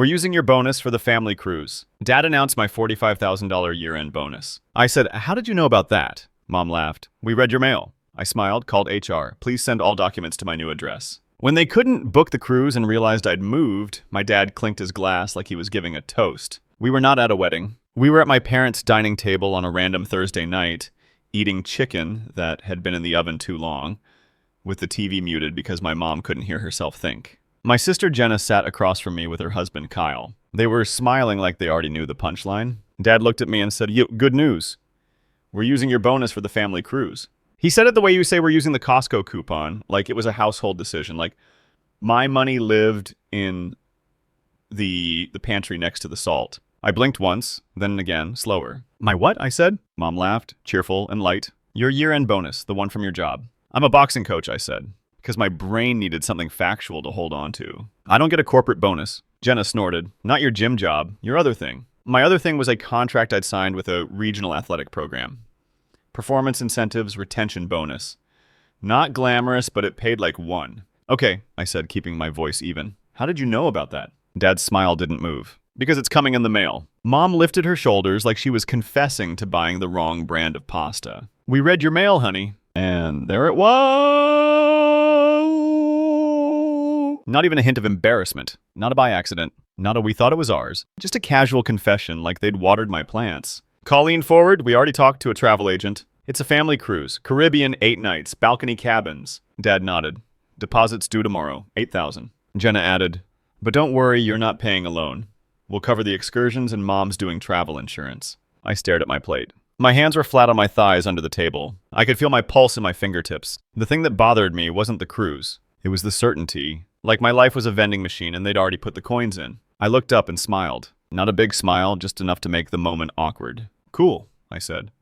We're using your bonus for the family cruise. Dad announced my $45,000 year-end bonus. I said, how did you know about that? Mom laughed. We read your mail. I smiled, called HR. Please send all documents to my new address. When they couldn't book the cruise and realized I'd moved, my dad clinked his glass like he was giving a toast. We were not at a wedding. We were at my parents' dining table on a random Thursday night, eating chicken that had been in the oven too long, with the TV muted because my mom couldn't hear herself think. My sister Jenna sat across from me with her husband Kyle. They were smiling like they already knew the punchline. Dad looked at me and said, good news. We're using your bonus for the family cruise. He said it the way you say we're using the Costco coupon, like it was a household decision. Like, my money lived in the pantry next to the salt. I blinked once, then again, slower. My what? I said. Mom laughed, cheerful and light. Your year-end bonus, the one from your job. I'm a boxing coach, I said, because my brain needed something factual to hold on to. I don't get a corporate bonus. Jenna snorted. Not your gym job, your other thing. My other thing was a contract I'd signed with a regional athletic program. Performance incentives, retention bonus. Not glamorous, but it paid like one. Okay, I said, keeping my voice even. How did you know about that? Dad's smile didn't move. Because it's coming in the mail. Mom lifted her shoulders like she was confessing to buying the wrong brand of pasta. We read your mail, honey. And there it was. Not even a hint of embarrassment. Not a by accident. Not a we thought it was ours. Just a casual confession like they'd watered my plants. Colleen forward, we already talked to a travel agent. It's a family cruise. Caribbean, 8 nights. Balcony cabins. Dad nodded. Deposits due tomorrow. $8,000. Jenna added, but don't worry, you're not paying alone. We'll cover the excursions and Mom's doing travel insurance. I stared at my plate. My hands were flat on my thighs under the table. I could feel my pulse in my fingertips. The thing that bothered me wasn't the cruise. It was the certainty. Like my life was a vending machine and they'd already put the coins in. I looked up and smiled. Not a big smile, just enough to make the moment awkward. Cool, I said.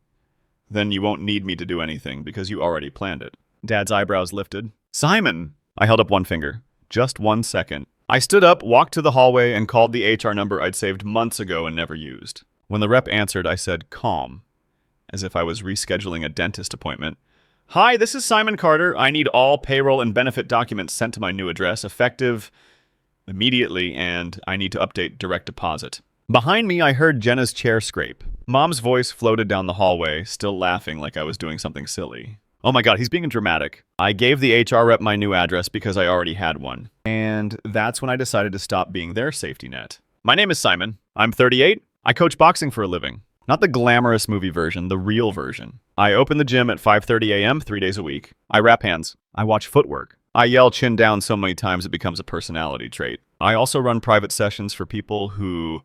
Then you won't need me to do anything because you already planned it. Dad's eyebrows lifted. Simon! I held up one finger. Just 1 second. I stood up, walked to the hallway, and called the HR number I'd saved months ago and never used. When the rep answered, I said, calm, as if I was rescheduling a dentist appointment. Hi, this is Simon Carter. I need all payroll and benefit documents sent to my new address, effective immediately, and I need to update direct deposit. Behind me, I heard Jenna's chair scrape. Mom's voice floated down the hallway, still laughing like I was doing something silly. Oh my God, he's being dramatic. I gave the HR rep my new address because I already had one. And that's when I decided to stop being their safety net. My name is Simon. I'm 38. I coach boxing for a living. Not the glamorous movie version, the real version. I open the gym at 5:30 a.m. 3 days a week. I wrap hands. I watch footwork. I yell chin down so many times it becomes a personality trait. I also run private sessions for people who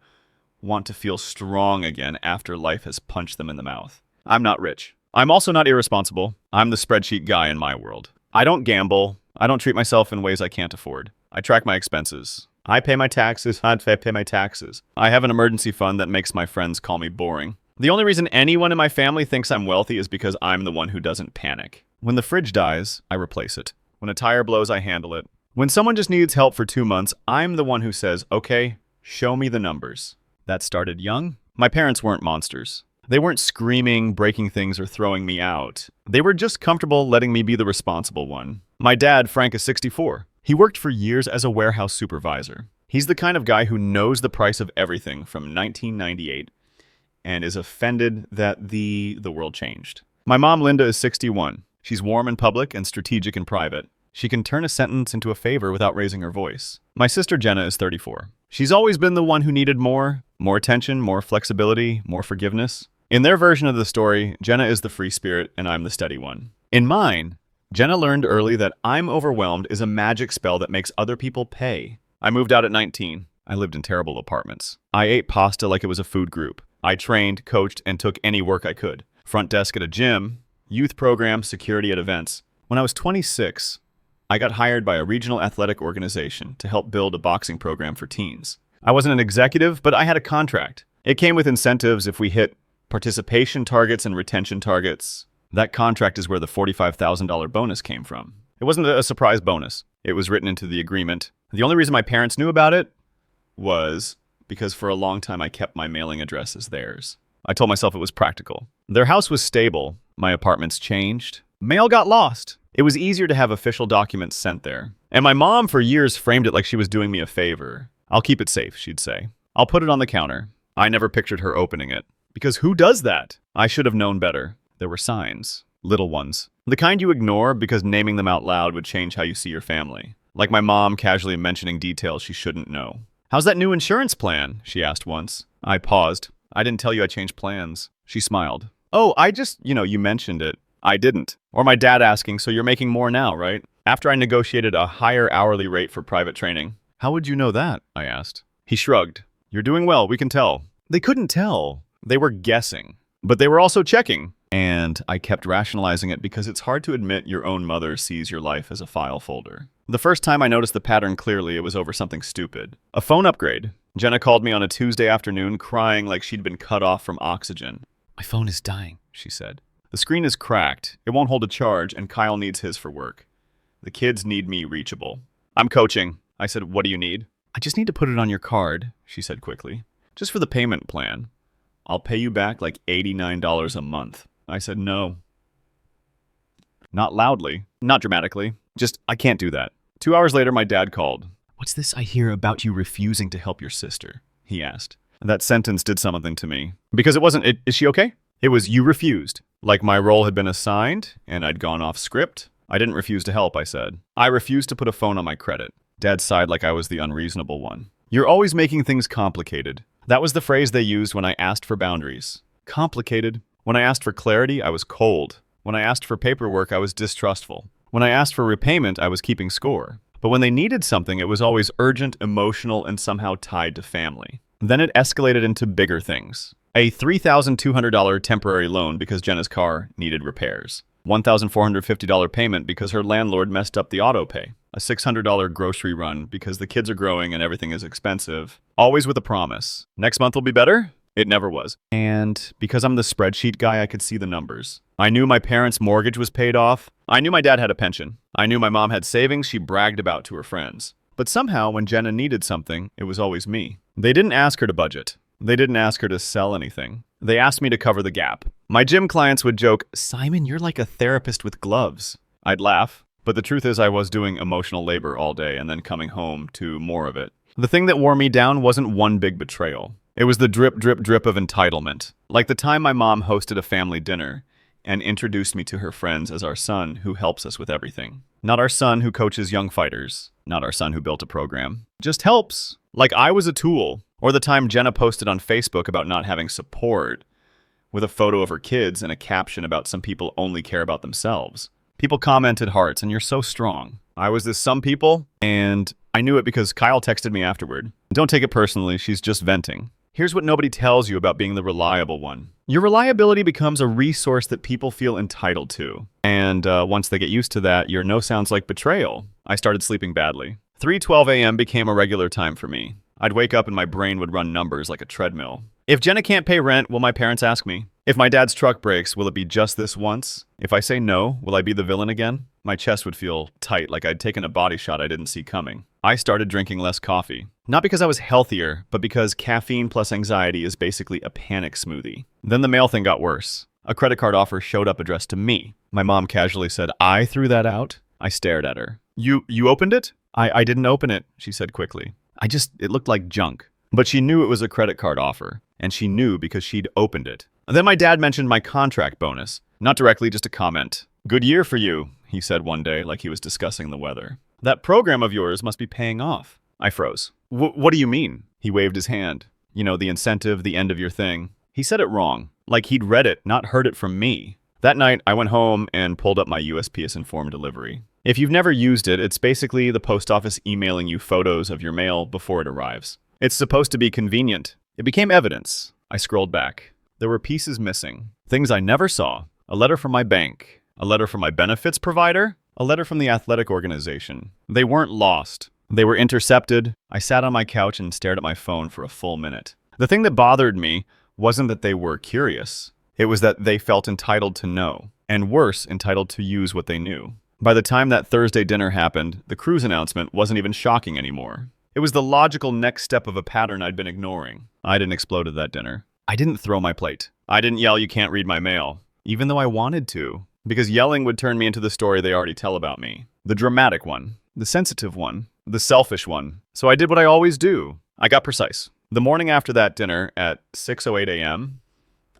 want to feel strong again after life has punched them in the mouth. I'm not rich. I'm also not irresponsible. I'm the spreadsheet guy in my world. I don't gamble. I don't treat myself in ways I can't afford. I track my expenses. I pay my taxes. I pay my taxes. I have an emergency fund that makes my friends call me boring. The only reason anyone in my family thinks I'm wealthy is because I'm the one who doesn't panic. When the fridge dies, I replace it. When a tire blows, I handle it. When someone just needs help for 2 months, I'm the one who says, okay, show me the numbers. That started young. My parents weren't monsters. They weren't screaming, breaking things, or throwing me out. They were just comfortable letting me be the responsible one. My dad, Frank, is 64. He worked for years as a warehouse supervisor. He's the kind of guy who knows the price of everything from 1998 and is offended that the world changed. My mom, Linda, is 61. She's warm in public and strategic in private. She can turn a sentence into a favor without raising her voice. My sister, Jenna, is 34. She's always been the one who needed more attention, more flexibility, more forgiveness. In their version of the story, Jenna is the free spirit and I'm the steady one. In mine, Jenna learned early that I'm overwhelmed is a magic spell that makes other people pay. I moved out at 19. I lived in terrible apartments. I ate pasta like it was a food group. I trained, coached, and took any work I could. Front desk at a gym, youth program, security at events. When I was 26, I got hired by a regional athletic organization to help build a boxing program for teens. I wasn't an executive, but I had a contract. It came with incentives if we hit participation targets and retention targets. That contract is where the $45,000 bonus came from. It wasn't a surprise bonus. It was written into the agreement. The only reason my parents knew about it was because for a long time I kept my mailing address as theirs. I told myself it was practical. Their house was stable. My apartments changed. Mail got lost. It was easier to have official documents sent there. And my mom for years framed it like she was doing me a favor. I'll keep it safe, she'd say. I'll put it on the counter. I never pictured her opening it. Because who does that? I should have known better. There were signs. Little ones. The kind you ignore because naming them out loud would change how you see your family. Like my mom casually mentioning details she shouldn't know. How's that new insurance plan? She asked once. I paused. I didn't tell you I changed plans. She smiled. Oh, I just, you mentioned it. I didn't. Or my dad asking, so you're making more now, right? After I negotiated a higher hourly rate for private training. How would you know that? I asked. He shrugged. You're doing well, we can tell. They couldn't tell. They were guessing. But they were also checking. And I kept rationalizing it because it's hard to admit your own mother sees your life as a file folder. The first time I noticed the pattern clearly, it was over something stupid. A phone upgrade. Jenna called me on a Tuesday afternoon crying like she'd been cut off from oxygen. My phone is dying, she said. The screen is cracked. It won't hold a charge, and Kyle needs his for work. The kids need me reachable. I'm coaching. I said, what do you need? I just need to put it on your card, she said quickly. Just for the payment plan. I'll pay you back like $89 a month. I said no. Not loudly, not dramatically. Just, I can't do that. 2 hours later, my dad called. What's this I hear about you refusing to help your sister? He asked. That sentence did something to me. Because it wasn't, is she okay? It was, you refused. Like my role had been assigned, and I'd gone off script. I didn't refuse to help, I said. I refused to put a phone on my credit. Dad sighed like I was the unreasonable one. You're always making things complicated. That was the phrase they used when I asked for boundaries. Complicated. When I asked for clarity, I was cold. When I asked for paperwork, I was distrustful. When I asked for repayment, I was keeping score. But when they needed something, it was always urgent, emotional, and somehow tied to family. Then it escalated into bigger things. A $3,200 temporary loan because Jenna's car needed repairs. $1,450 payment because her landlord messed up the auto pay. A $600 grocery run because the kids are growing and everything is expensive. Always with a promise. Next month will be better? It never was. And because I'm the spreadsheet guy, I could see the numbers. I knew my parents' mortgage was paid off. I knew my dad had a pension. I knew my mom had savings she bragged about to her friends. But somehow, when Jenna needed something, it was always me. They didn't ask her to budget. They didn't ask her to sell anything. They asked me to cover the gap. My gym clients would joke, Simon, you're like a therapist with gloves. I'd laugh. But the truth is I was doing emotional labor all day and then coming home to more of it. The thing that wore me down wasn't one big betrayal. It was the drip, drip, drip of entitlement. Like the time my mom hosted a family dinner and introduced me to her friends as our son who helps us with everything. Not our son who coaches young fighters. Not our son who built a program. Just helps. Like I was a tool. Or the time Jenna posted on Facebook about not having support with a photo of her kids and a caption about some people only care about themselves. People commented hearts, and you're so strong. I was this some people, and I knew it because Kyle texted me afterward. Don't take it personally, she's just venting. Here's what nobody tells you about being the reliable one. Your reliability becomes a resource that people feel entitled to. And once they get used to that, your no sounds like betrayal. I started sleeping badly. 3:12 a.m. became a regular time for me. I'd wake up and my brain would run numbers like a treadmill. If Jenna can't pay rent, will my parents ask me? If my dad's truck breaks, will it be just this once? If I say no, will I be the villain again? My chest would feel tight, like I'd taken a body shot I didn't see coming. I started drinking less coffee. Not because I was healthier, but because caffeine plus anxiety is basically a panic smoothie. Then the mail thing got worse. A credit card offer showed up addressed to me. My mom casually said, I threw that out? I stared at her. You opened it? I didn't open it, she said quickly. It looked like junk. But she knew it was a credit card offer, and she knew because she'd opened it. Then my dad mentioned my contract bonus. Not directly, just a comment. Good year for you, he said one day like he was discussing the weather. That program of yours must be paying off. I froze. What do you mean? He waved his hand. You know, the incentive, the end of your thing. He said it wrong, like he'd read it, not heard it from me. That night, I went home and pulled up my USPS Inform delivery. If you've never used it, it's basically the post office emailing you photos of your mail before it arrives. It's supposed to be convenient. It became evidence. I scrolled back. There were pieces missing. Things I never saw. A letter from my bank. A letter from my benefits provider. A letter from the athletic organization. They weren't lost. They were intercepted. I sat on my couch and stared at my phone for a full minute. The thing that bothered me wasn't that they were curious. It was that they felt entitled to know. And worse, entitled to use what they knew. By the time that Thursday dinner happened, the cruise announcement wasn't even shocking anymore. It was the logical next step of a pattern I'd been ignoring. I didn't explode at that dinner. I didn't throw my plate. I didn't yell, you can't read my mail. Even though I wanted to. Because yelling would turn me into the story they already tell about me. The dramatic one. The sensitive one. The selfish one. So I did what I always do. I got precise. The morning after that dinner at 6:08 a.m.,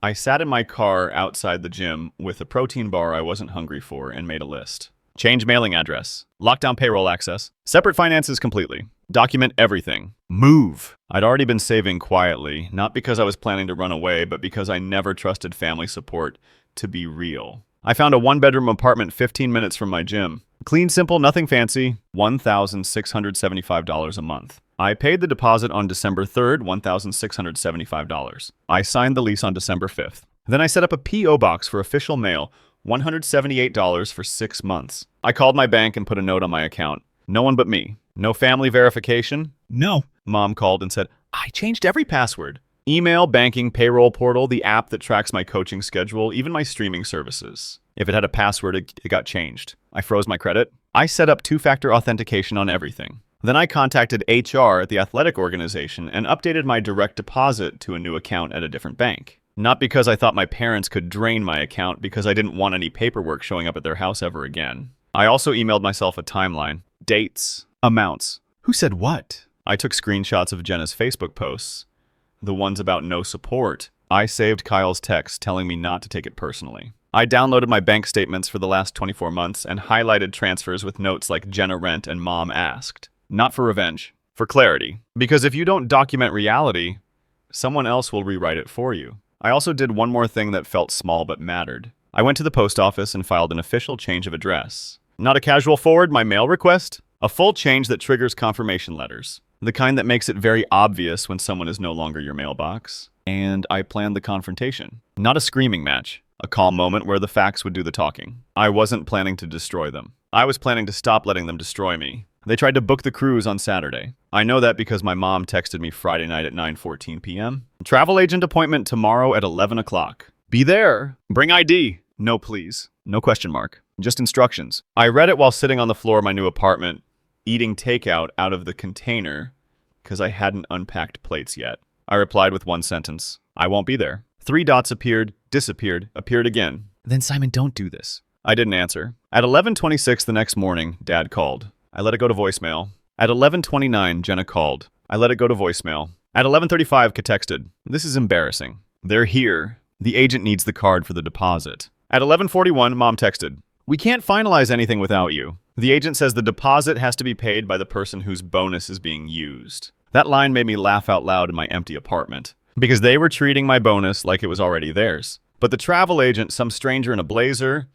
I sat in my car outside the gym with a protein bar I wasn't hungry for and made a list. Change mailing address. Lock down payroll access. Separate finances completely. Document everything. Move. I'd already been saving quietly, not because I was planning to run away, but because I never trusted family support to be real. I found a one-bedroom apartment 15 minutes from my gym. Clean, simple, nothing fancy. $1,675 a month. I paid the deposit on December 3rd, $1,675. I signed the lease on December 5th. Then I set up a P.O. box for official mail, $178 for 6 months. I called my bank and put a note on my account. No one but me. No family verification? No. Mom called and said, I changed every password. Email, banking, payroll portal, the app that tracks my coaching schedule, even my streaming services. If it had a password, it got changed. I froze my credit. I set up two-factor authentication on everything. Then I contacted HR at the athletic organization and updated my direct deposit to a new account at a different bank. Not because I thought my parents could drain my account, because I didn't want any paperwork showing up at their house ever again. I also emailed myself a timeline, dates, amounts. Who said what? I took screenshots of Jenna's Facebook posts, the ones about no support. I saved Kyle's text telling me not to take it personally. I downloaded my bank statements for the last 24 months and highlighted transfers with notes like Jenna rent and Mom asked. Not for revenge, for clarity. Because if you don't document reality, someone else will rewrite it for you. I also did one more thing that felt small but mattered. I went to the post office and filed an official change of address. Not a casual forward, my mail request. A full change that triggers confirmation letters. The kind that makes it very obvious when someone is no longer your mailbox. And I planned the confrontation. Not a screaming match. A calm moment where the facts would do the talking. I wasn't planning to destroy them. I was planning to stop letting them destroy me. They tried to book the cruise on Saturday. I know that because my mom texted me Friday night at 9:14 p.m. Travel agent appointment tomorrow at 11 o'clock. Be there. Bring ID. No, please. No question mark. Just instructions. I read it while sitting on the floor of my new apartment, eating takeout out of the container because I hadn't unpacked plates yet. I replied with one sentence. I won't be there. 3 dots appeared, disappeared, appeared again. Then Simon, don't do this. I didn't answer. At 11:26 the next morning, Dad called. I let it go to voicemail. At 11:29, Jenna called. I let it go to voicemail. At 11:35, Ka texted. This is embarrassing. They're here. The agent needs the card for the deposit. At 11:41, Mom texted. We can't finalize anything without you. The agent says the deposit has to be paid by the person whose bonus is being used. That line made me laugh out loud in my empty apartment. Because they were treating my bonus like it was already theirs. But the travel agent, some stranger in a blazer,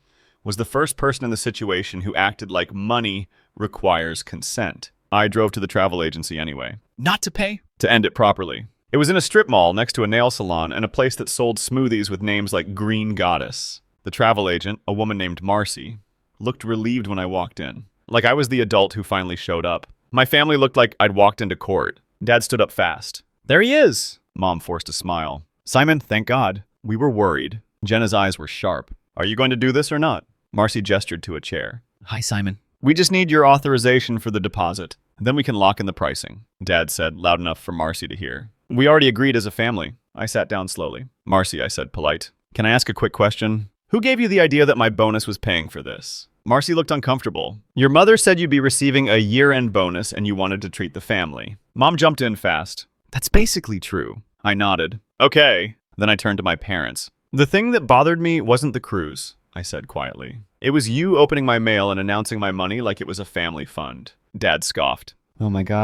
was the first person in the situation who acted like money requires consent. I drove to the travel agency anyway. Not to pay? To end it properly. It was in a strip mall next to a nail salon and a place that sold smoothies with names like Green Goddess. The travel agent, a woman named Marcy, looked relieved when I walked in. Like I was the adult who finally showed up. My family looked like I'd walked into court. Dad stood up fast. There he is! Mom forced a smile. Simon, thank God. We were worried. Jenna's eyes were sharp. Are you going to do this or not? Marcy gestured to a chair. Hi, Simon. We just need your authorization for the deposit. Then we can lock in the pricing, Dad said, loud enough for Marcy to hear. We already agreed as a family. I sat down slowly. Marcy, I said, polite. Can I ask a quick question? Who gave you the idea that my bonus was paying for this? Marcy looked uncomfortable. Your mother said you'd be receiving a year-end bonus and you wanted to treat the family. Mom jumped in fast. That's basically true. I nodded. Okay. Then I turned to my parents. The thing that bothered me wasn't the cruise, I said quietly. It was you opening my mail and announcing my money like it was a family fund. Dad scoffed. Oh my God.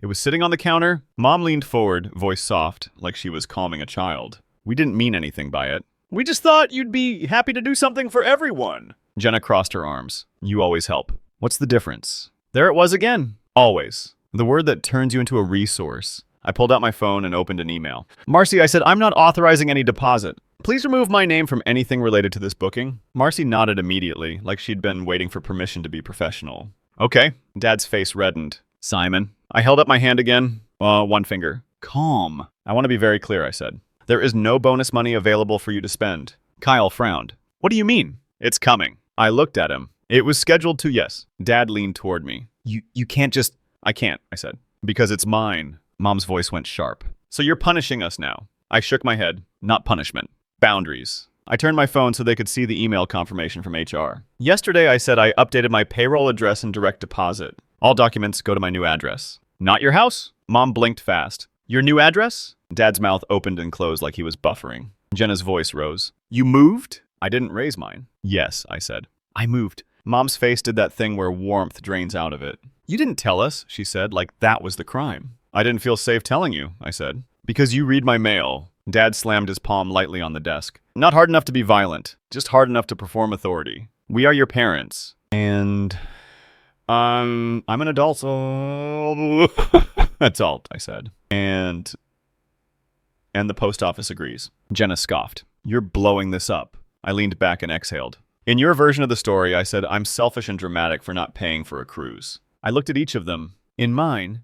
It was sitting on the counter. Mom leaned forward, voice soft, like she was calming a child. We didn't mean anything by it. We just thought you'd be happy to do something for everyone. Jenna crossed her arms. You always help. What's the difference? There it was again. Always. The word that turns you into a resource. I pulled out my phone and opened an email. Marcy, I said, I'm not authorizing any deposit. Please remove my name from anything related to this booking. Marcy nodded immediately, like she'd been waiting for permission to be professional. Okay. Dad's face reddened. Simon. I held up my hand again. One finger. Calm. I want to be very clear, I said. There is no bonus money available for you to spend. Kyle frowned. What do you mean? It's coming. I looked at him. It was scheduled to, yes. Dad leaned toward me. You can't just... I can't, I said. Because it's mine. Mom's voice went sharp. So you're punishing us now. I shook my head. Not punishment. Boundaries. I turned my phone so they could see the email confirmation from HR. Yesterday, I said I updated my payroll address and direct deposit. All documents go to my new address. Not your house? Mom blinked fast. Your new address? Dad's mouth opened and closed like he was buffering. Jenna's voice rose. You moved? I didn't raise mine. Yes, I said. I moved. Mom's face did that thing where warmth drains out of it. You didn't tell us, she said, like that was the crime. I didn't feel safe telling you, I said. Because you read my mail. Dad slammed his palm lightly on the desk. Not hard enough to be violent, just hard enough to perform authority. We are your parents. And I'm an adult, so adult, I said. And the post office agrees. Jenna scoffed. You're blowing this up. I leaned back and exhaled. In your version of the story, I said I'm selfish and dramatic for not paying for a cruise. I looked at each of them. In mine,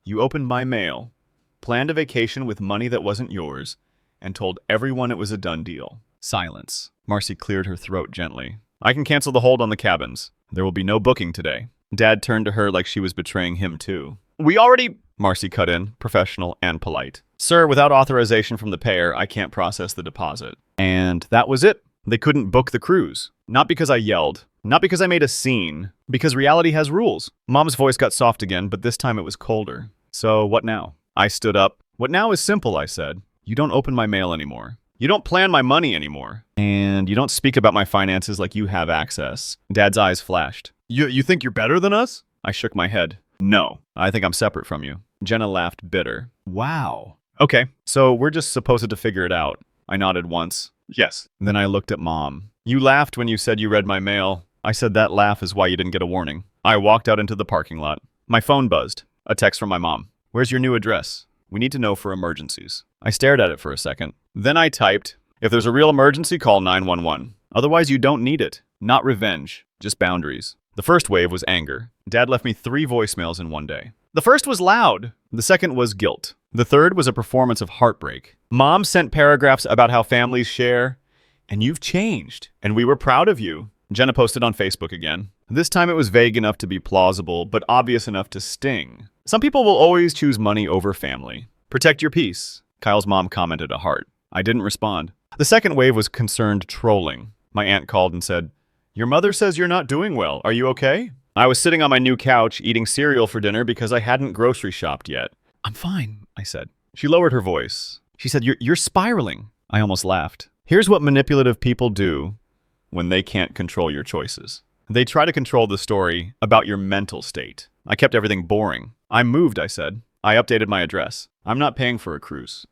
you opened my mail, planned a vacation with money that wasn't yours, and told everyone it was a done deal. Silence. Marcy cleared her throat gently. I can cancel the hold on the cabins. There will be no booking today. Dad turned to her like she was betraying him too. We already... Marcy cut in, professional and polite. Sir, without authorization from the payer, I can't process the deposit. And that was it. They couldn't book the cruise. Not because I yelled. Not because I made a scene. Because reality has rules. Mom's voice got soft again, but this time it was colder. So what now? I stood up. What now is simple, I said. You don't open my mail anymore. You don't plan my money anymore. And you don't speak about my finances like you have access. Dad's eyes flashed. You think you're better than us? I shook my head. No, I think I'm separate from you. Jenna laughed bitter. Wow. Okay, so we're just supposed to figure it out. I nodded once. Yes. Then I looked at Mom. You laughed when you said you read my mail. I said that laugh is why you didn't get a warning. I walked out into the parking lot. My phone buzzed. A text from my mom. Where's your new address? We need to know for emergencies. I stared at it for a second. Then I typed, if there's a real emergency, call 911. Otherwise, you don't need it. Not revenge, just boundaries. The first wave was anger. Dad left me 3 voicemails in one day. The first was loud. The second was guilt. The third was a performance of heartbreak. Mom sent paragraphs about how families share, and you've changed, and we were proud of you. Jenna posted on Facebook again. This time it was vague enough to be plausible, but obvious enough to sting. Some people will always choose money over family. Protect your peace. Kyle's mom commented a heart. I didn't respond. The second wave was concerned trolling. My aunt called and said, your mother says you're not doing well. Are you okay? I was sitting on my new couch eating cereal for dinner because I hadn't grocery shopped yet. I'm fine, I said. She lowered her voice. She said, you're spiraling. I almost laughed. Here's what manipulative people do when they can't control your choices. They try to control the story about your mental state. I kept everything boring. I moved, I said. I updated my address. I'm not paying for a cruise.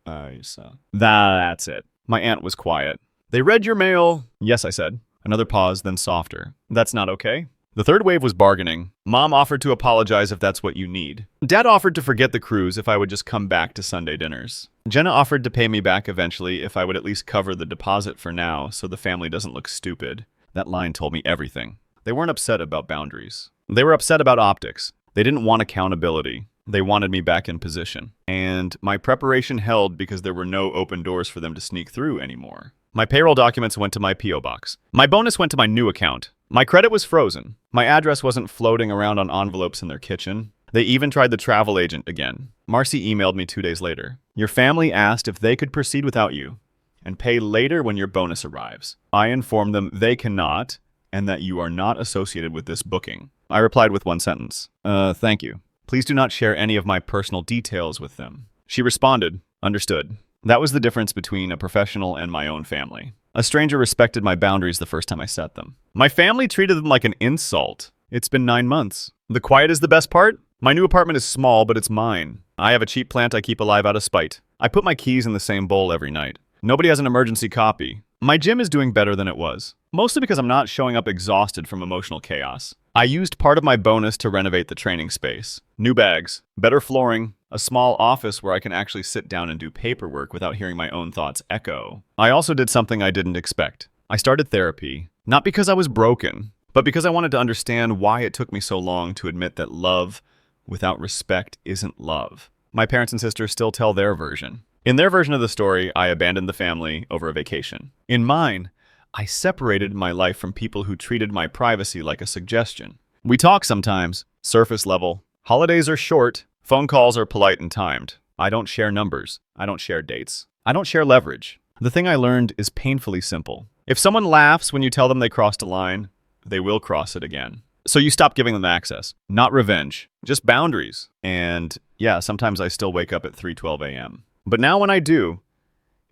That's it. My aunt was quiet. They read your mail. Yes, I said. Another pause, then softer. That's not okay. The third wave was bargaining. Mom offered to apologize if that's what you need. Dad offered to forget the cruise if I would just come back to Sunday dinners. Jenna offered to pay me back eventually if I would at least cover the deposit for now so the family doesn't look stupid. That line told me everything. They weren't upset about boundaries. They were upset about optics. They didn't want accountability. They wanted me back in position. And my preparation held because there were no open doors for them to sneak through anymore. My payroll documents went to my P.O. box. My bonus went to my new account. My credit was frozen. My address wasn't floating around on envelopes in their kitchen. They even tried the travel agent again. Marcy emailed me 2 days later. Your family asked if they could proceed without you and pay later when your bonus arrives. I informed them they cannot and that you are not associated with this booking. I replied with one sentence. Thank you. Please do not share any of my personal details with them. She responded, understood. That was the difference between a professional and my own family. A stranger respected my boundaries the first time I set them. My family treated them like an insult. It's been 9 months. The quiet is the best part? My new apartment is small, but it's mine. I have a cheap plant I keep alive out of spite. I put my keys in the same bowl every night. Nobody has an emergency copy. My gym is doing better than it was, mostly because I'm not showing up exhausted from emotional chaos. I used part of my bonus to renovate the training space. New bags, better flooring, a small office where I can actually sit down and do paperwork without hearing my own thoughts echo. I also did something I didn't expect. I started therapy, not because I was broken, but because I wanted to understand why it took me so long to admit that love without respect isn't love. My parents and sisters still tell their version. In their version of the story, I abandoned the family over a vacation. In mine, I separated my life from people who treated my privacy like a suggestion. We talk sometimes, surface level. Holidays are short. Phone calls are polite and timed. I don't share numbers. I don't share dates. I don't share leverage. The thing I learned is painfully simple. If someone laughs when you tell them they crossed a line, they will cross it again. So you stop giving them access. Not revenge, just boundaries. And yeah, sometimes I still wake up at 3:12 a.m. But now when I do,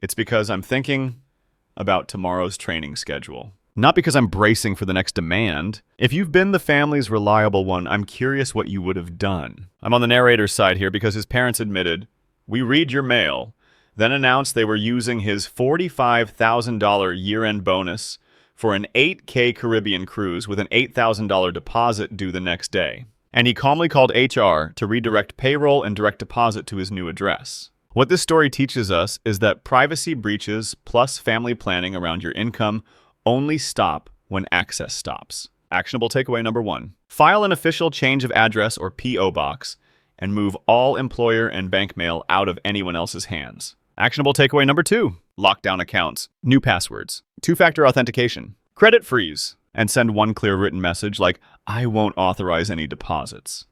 it's because I'm thinking about tomorrow's training schedule. Not because I'm bracing for the next demand. If you've been the family's reliable one, I'm curious what you would have done. I'm on the narrator's side here because his parents admitted, "We read your mail," then announced they were using his $45,000 year-end bonus for an $8K Caribbean cruise with an $8,000 deposit due the next day. And he calmly called HR to redirect payroll and direct deposit to his new address. What this story teaches us is that privacy breaches plus family planning around your income only stop when access stops. Actionable takeaway number 1. File an official change of address or PO box and move all employer and bank mail out of anyone else's hands. Actionable takeaway number 2. Lock down accounts, new passwords, 2-factor authentication, credit freeze, and send one clear written message like, "I won't authorize any deposits."